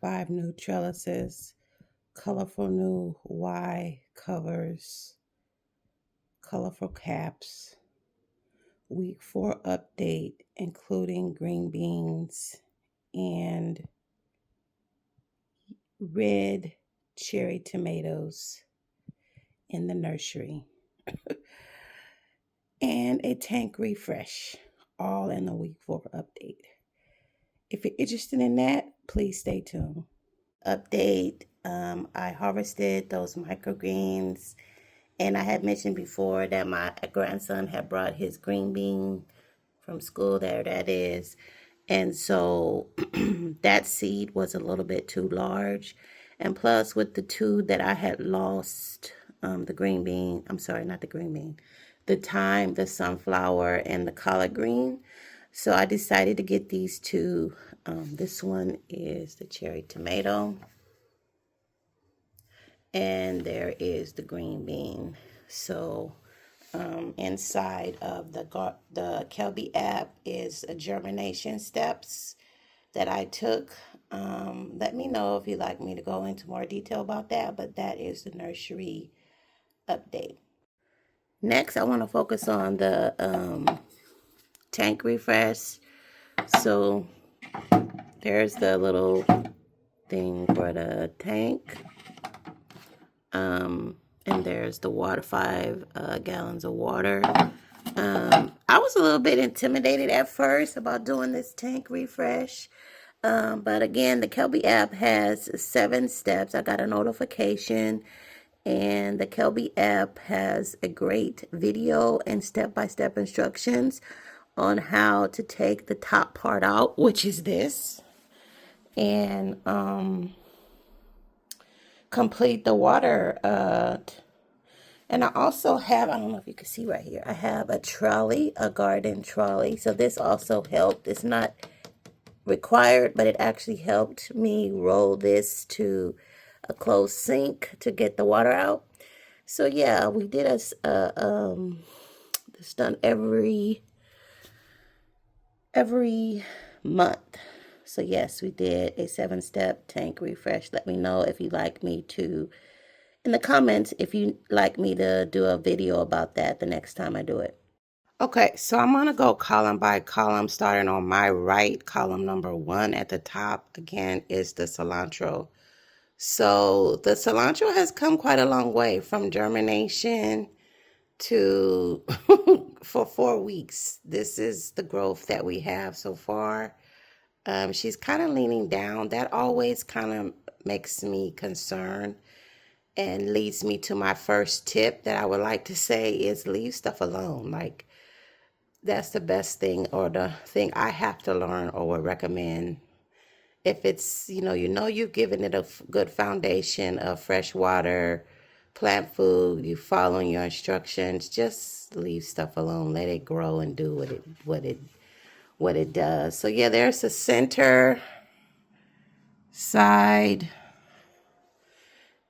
5 new trellises, colorful new Y covers, colorful caps, week 4 update, including green beans and red cherry tomatoes in the nursery, and a tank refresh, all in the week 4 update. If you're interested in that, please stay tuned. Update, I harvested those microgreens, and I had mentioned before that my grandson had brought his green bean from school. There that is. And so that seed was a little bit too large. And plus, with the two that I had lost, the green bean, I'm sorry, not the green bean, the thyme, the sunflower, and the collard green. So I decided to get these two. This one is the cherry tomato, and there is the green bean. So inside of the Kelby app is a germination steps that I took. Let me know if you'd like me to go into more detail about that, but that is the nursery update. Next, I want to focus on the tank refresh. So there's the little thing for the tank. And there's the water, 5 gallons of water. I was a little bit intimidated at first about doing this tank refresh. But again, the Kelby app has 7 steps. I got a notification, and the Kelby app has a great video and step-by-step instructions on how to take the top part out, which is this, and complete the water. And I also have, I don't know if you can see right here, I have a trolley, a garden trolley. So this also helped. It's not required, but it actually helped me roll this to a closed sink to get the water out. So yeah, we did it's done every month. So yes, we did a 7-step tank refresh. Let me know if you'd like me to, in the comments, if you'd like me to do a video about that the next time I do it. Okay, so I'm going to go column by column, starting on my right. Column number 1 at the top, again, is the cilantro. So the cilantro has come quite a long way from germination to for 4 weeks. This is the growth that we have so far. She's kind of leaning down. That always kind of makes me concerned and leads me to my first tip that I would like to say is leave stuff alone. Like, that's the best thing, or the thing I have to learn or would recommend. If it's, you've given it a good foundation of fresh water, plant food, you following your instructions, just leave stuff alone. Let it grow and do what it does. So yeah, there's the center, side,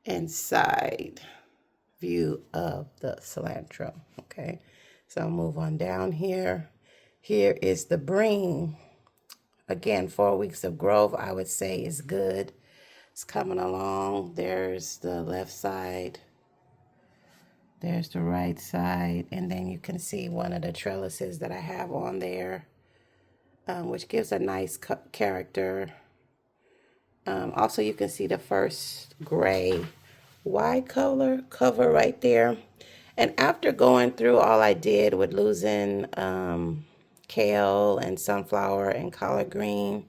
and side view of the cilantro. Okay, so I'll move on down here. Here is the bring. Again, 4 weeks of growth, I would say, is good. It's coming along. There's the left side. There's the right side. And then you can see one of the trellises that I have on there, which gives a nice character. Also, you can see the first gray Y cover right there. And after going through all I did with losing kale and sunflower and collard green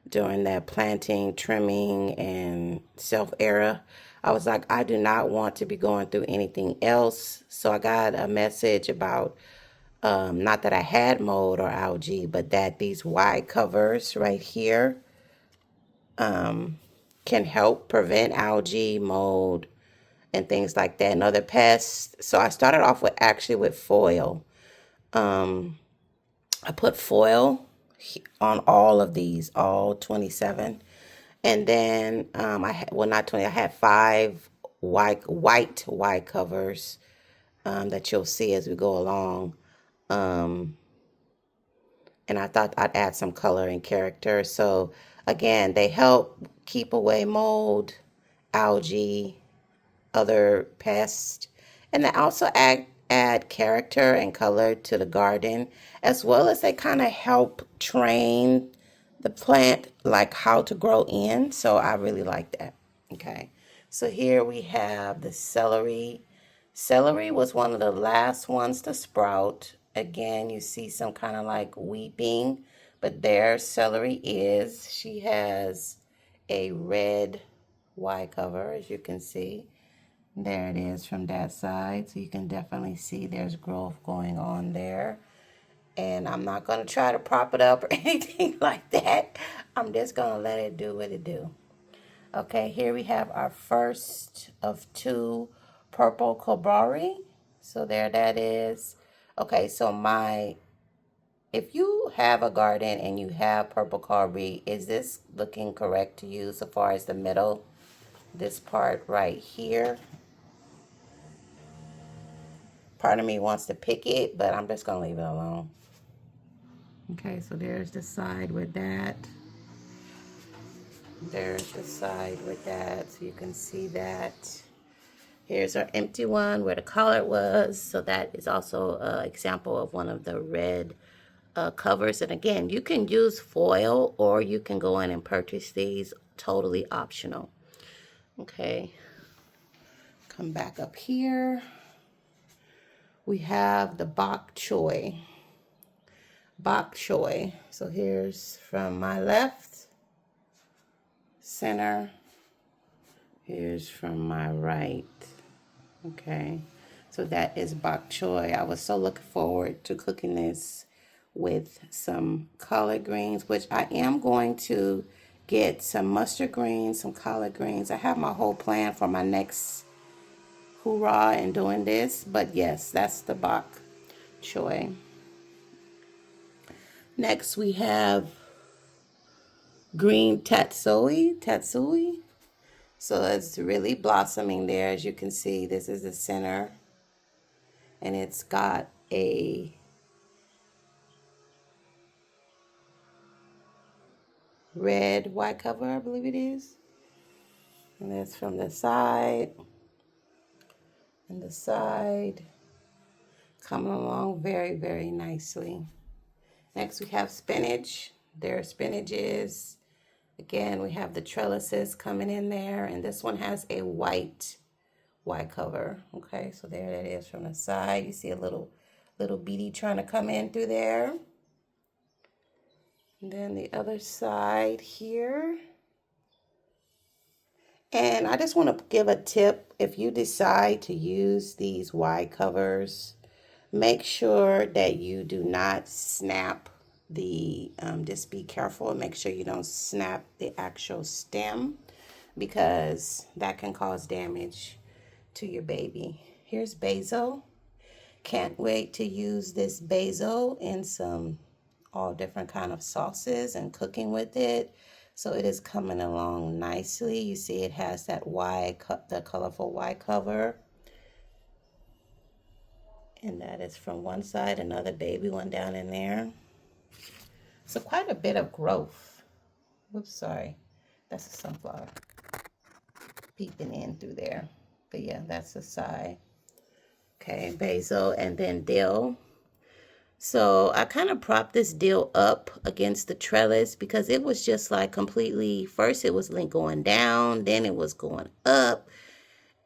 during that planting, trimming, and self era, I was like, I do not want to be going through anything else. So I got a message about, not that I had mold or algae, but that these Y covers right here can help prevent algae, mold, and things like that, and other pests. So I started off with foil. I put foil on all of these, all 27. And then not 20, I had 5 white Y covers that you'll see as we go along. And I thought I'd add some color and character. So Again, they help keep away mold, algae, other pests, and they also add character and color to the garden, as well as they kind of help train the plant like how to grow in. So I really like that. Okay, so here we have the celery. Celery was one of the last ones to sprout. Again, you see some kind of like weeping, but there celery is. She has a red Y cover, as you can see. There it is from that side. So you can definitely see there's growth going on there. And I'm not going to try to prop it up or anything like that. I'm just going to let it do what it do. Okay, here we have our first of two purple cobari. So there that is. Okay, so if you have a garden and you have purple cobari, is this looking correct to you so far as the middle? This part right here. Part of me wants to pick it, but I'm just going to leave it alone. Okay, so there's the side with that. There's the side with that, so you can see that. Here's our empty one where the collar was. So that is also an example of one of the red covers. And again, you can use foil or you can go in and purchase these, totally optional. Okay, come back up here. We have the bok choy. Bok choy. So here's from my left, center. Here's from my right. Okay, so that is bok choy. I was so looking forward to cooking this with some collard greens, which I am going to get some mustard greens, some collard greens. I have my whole plan for my next hoorah in doing this, but yes, that's the bok choy. Next we have green tatsui. So it's really blossoming there. As you can see, this is the center. And it's got a red white cover, I believe it is. And that's from the side. And the side coming along very, very nicely. Next we have spinach. There are spinaches. Again, we have the trellises coming in there. And this one has a white cover. Okay, so there that is from the side. You see a little beady trying to come in through there. And then the other side here. And I just want to give a tip. If you decide to use these Y covers, make sure that you do not snap just be careful and make sure you don't snap the actual stem, because that can cause damage to your baby. Here's basil. Can't wait to use this basil in some all different kind of sauces and cooking with it. So it is coming along nicely. You see it has that the colorful Y cover. And that is from one side, another baby one down in there. So quite a bit of growth. Whoops, sorry. That's a sunflower peeping in through there. But yeah, that's the side. Okay, basil and then dill. So I kind of propped this dill up against the trellis because it was just like completely, first it was like going down, then it was going up.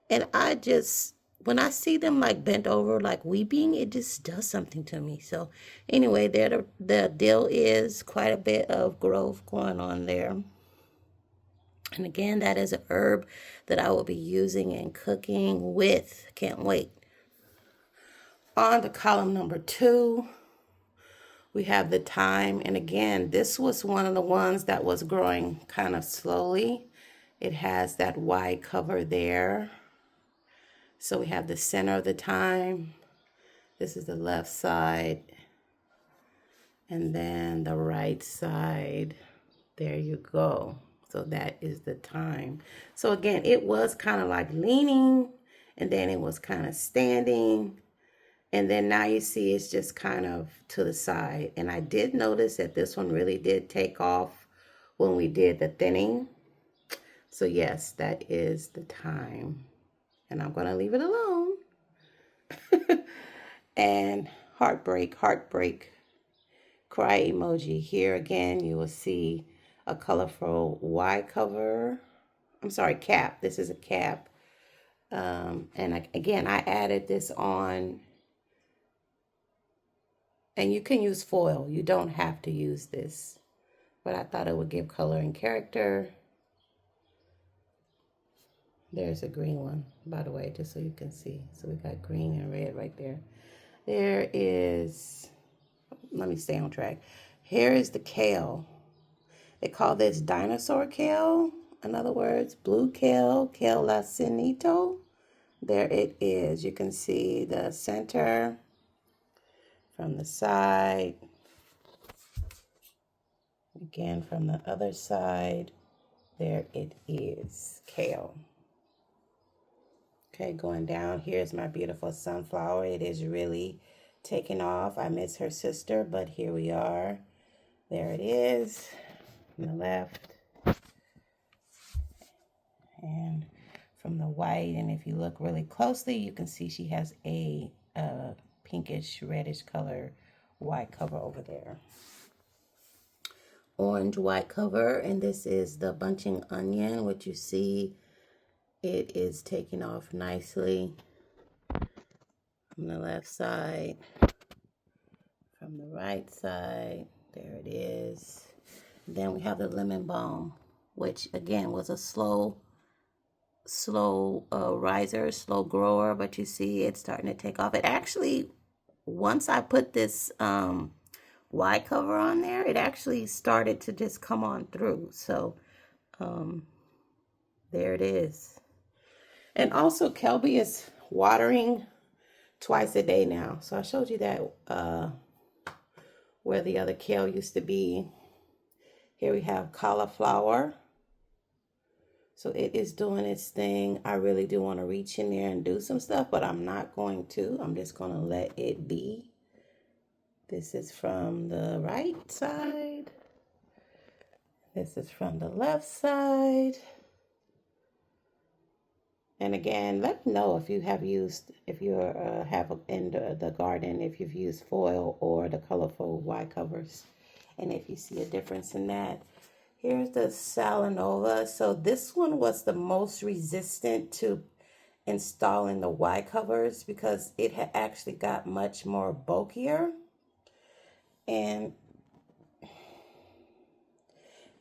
And when I see them like bent over, like weeping, it just does something to me. So anyway, there the dill is quite a bit of growth going on there. And again, that is an herb that I will be using and cooking with. Can't wait. On to column number 2, we have the thyme. And again, this was one of the ones that was growing kind of slowly. It has that Y cover there. So we have the center of the thyme. This is the left side. And then the right side. There you go. So that is the thyme. So again, it was kind of like leaning, and then it was kind of standing. And then now you see it's just kind of to the side. And I did notice that this one really did take off when we did the thinning. So yes, that is the time. And I'm going to leave it alone. And heartbreak, heartbreak, cry emoji. Here again, you will see a colorful Y cover. I'm sorry, cap. This is a cap. And again, I added this on. And you can use foil. You don't have to use this. But I thought it would give color and character. There's a green one, by the way, just so you can see. So we got green and red right there. There is, let me stay on track. Here is the kale. They call this dinosaur kale. In other words, blue kale, kale lacinito. There it is. You can see the center from the side. Again, from the other side, there it is, kale. Okay, going down, here's my beautiful sunflower. It is really taking off. I miss her sister, but here we are. There it is, on the left. And from the white, and if you look really closely, you can see she has a pinkish, reddish color white cover over there. Orange white cover, and this is the bunching onion, which you see it is taking off nicely from the left side, from the right side. There it is. Then we have the lemon balm, which again was a slow riser, slow grower, but you see it's starting to take off. It actually, once I put this Y cover on there, it actually started to just come on through. So there it is. And also Kelby is watering twice a day now. So I showed you that where the other kale used to be. Here we have cauliflower. So it is doing its thing. I really do want to reach in there and do some stuff, but I'm not going to. I'm just going to let it be. This is from the right side. This is from the left side. And again, let me know if you have used, if you have in the garden, if you've used foil or the colorful Y covers, and if you see a difference in that. Here's the Salanova. So this one was the most resistant to installing the Y covers because it had actually got much more bulkier. And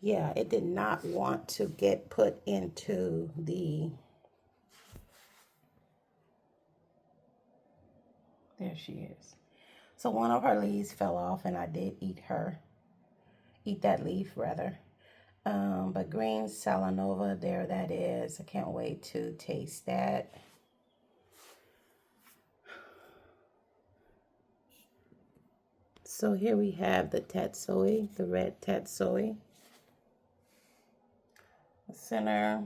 yeah, it did not want to get put into the, there she is. So one of her leaves fell off and I did eat that leaf rather. But green Salanova, there that is. I can't wait to taste that. So here we have the tatsoi, the red tatsoi. The center,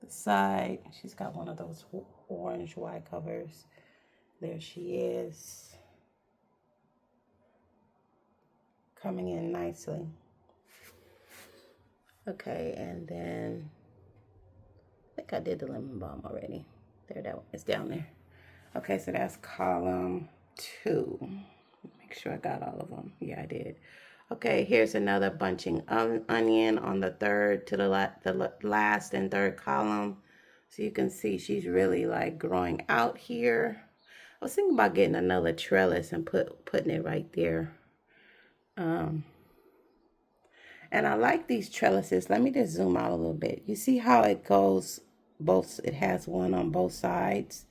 the side, she's got one of those orange Y covers. There she is. Coming in nicely. Okay, and then I think I did the lemon balm already. There, that it's down there. Okay, so that's column 2. Make sure I got all of them. Yeah, I did. Okay, here's another bunching onion on the third to the last and third column. So you can see she's really like growing out here. I was thinking about getting another trellis and putting it right there. And I like these trellises. Let me just zoom out a little bit. You see how it goes it has one on both sides.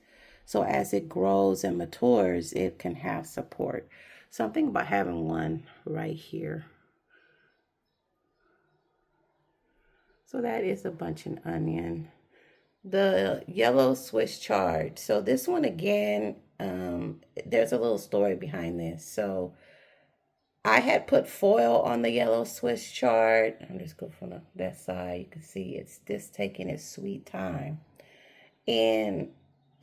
So as it grows and matures, it can have support. So I'm thinking about having one right here. So that is a bunching onion. The yellow Swiss chard. So this one again, there's a little story behind this. So I had put foil on the yellow Swiss chard. I'll just go from that side. You can see it's just taking its sweet time. And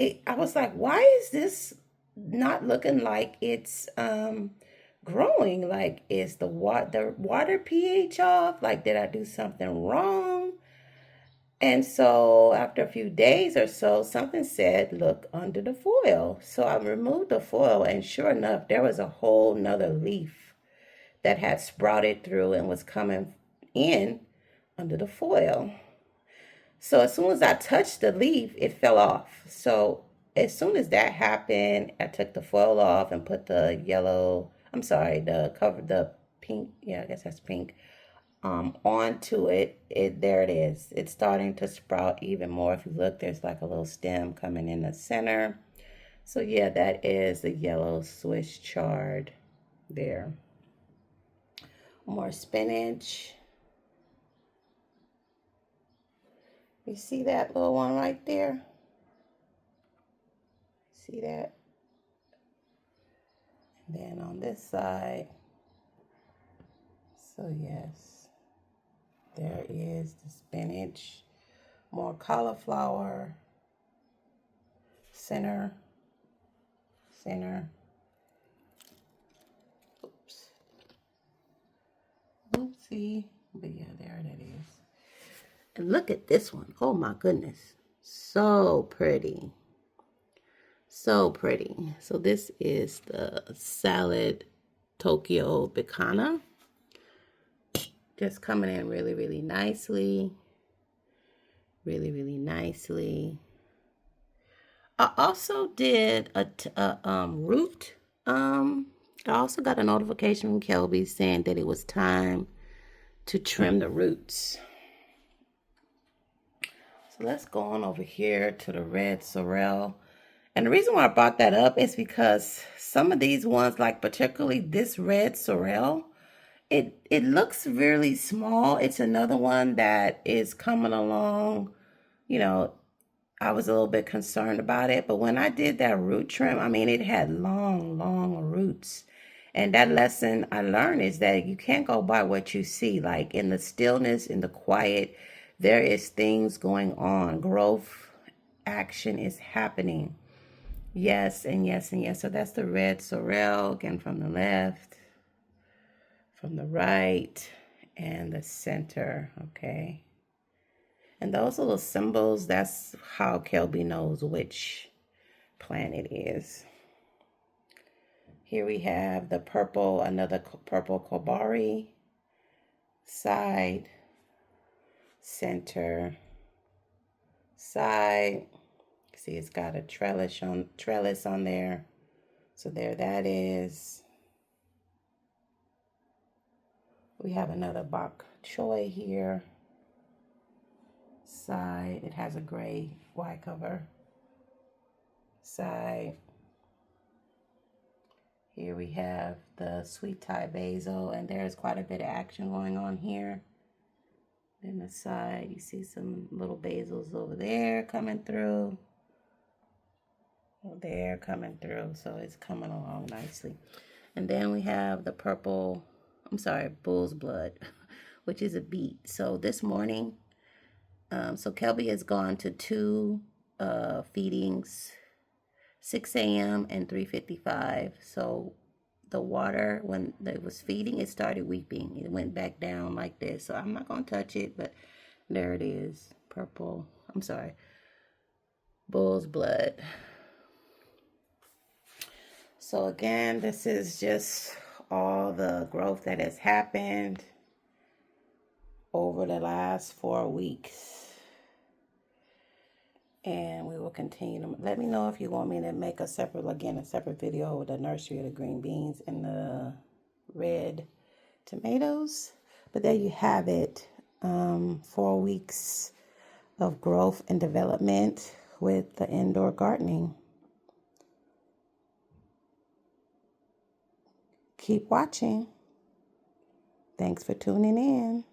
I was like, why is this not looking like it's growing. Like, is the water pH off? Like, did I do something wrong? And so after a few days or so, something said, look under the foil. So I removed the foil, and sure enough, there was a whole nother leaf that had sprouted through and was coming in under the foil. So as soon as I touched the leaf, it fell off. So as soon as that happened, I took the foil off and put the yellow, I'm sorry, the pink, yeah, I guess that's pink, onto it. There it is. It's starting to sprout even more. If you look, there's like a little stem coming in the center. So yeah, that is the yellow Swiss chard there. More spinach. You see that little one right there? See that? And then on this side, so yes, there is the spinach. More cauliflower. Center. Oops. Oopsie. But yeah, there it is. And look at this one. Oh my goodness. So pretty. So pretty. So this is the salad Tokyo Bacana. Just coming in really, really nicely. Really, really nicely. I also did a root. I also got a notification from Kelby saying that it was time to trim the roots. So let's go on over here to the red sorrel. And the reason why I brought that up is because some of these ones, like particularly this red sorrel, it looks really small. It's another one that is coming along. You know, I was a little bit concerned about it, but when I did that root trim, I mean, it had long, long roots. And that lesson I learned is that you can't go by what you see. Like in the stillness, in the quiet, there is things going on. Growth, action is happening. Yes, and yes, and yes. So that's the red sorrel, again, from the left, from the right, and the center, okay? And those little symbols, that's how Kelby knows which plant it is. Here we have the purple, another purple Kobari, side, center, side. See, it's got a trellis on there. So there that is. We have another bok choy here. Side, it has a gray Y cover. Side. Here we have the sweet Thai basil, and there's quite a bit of action going on here. Then the side, you see some little basils over there coming through. There coming through, so it's coming along nicely. And then we have the purple, I'm sorry, bull's blood, which is a beet. So this morning, so Kelby has gone to 2 feedings, 6 a.m. and 3:55. So the water, when it was feeding, it started weeping. It went back down like this. So I'm not going to touch it, but there it is. Purple, I'm sorry, bull's blood. So again, this is just all the growth that has happened over the last 4 weeks. And we will continue to, let me know if you want me to make a separate video with the nursery of the green beans and the red tomatoes. But there you have it. 4 weeks of growth and development with the indoor gardening. Keep watching. Thanks for tuning in.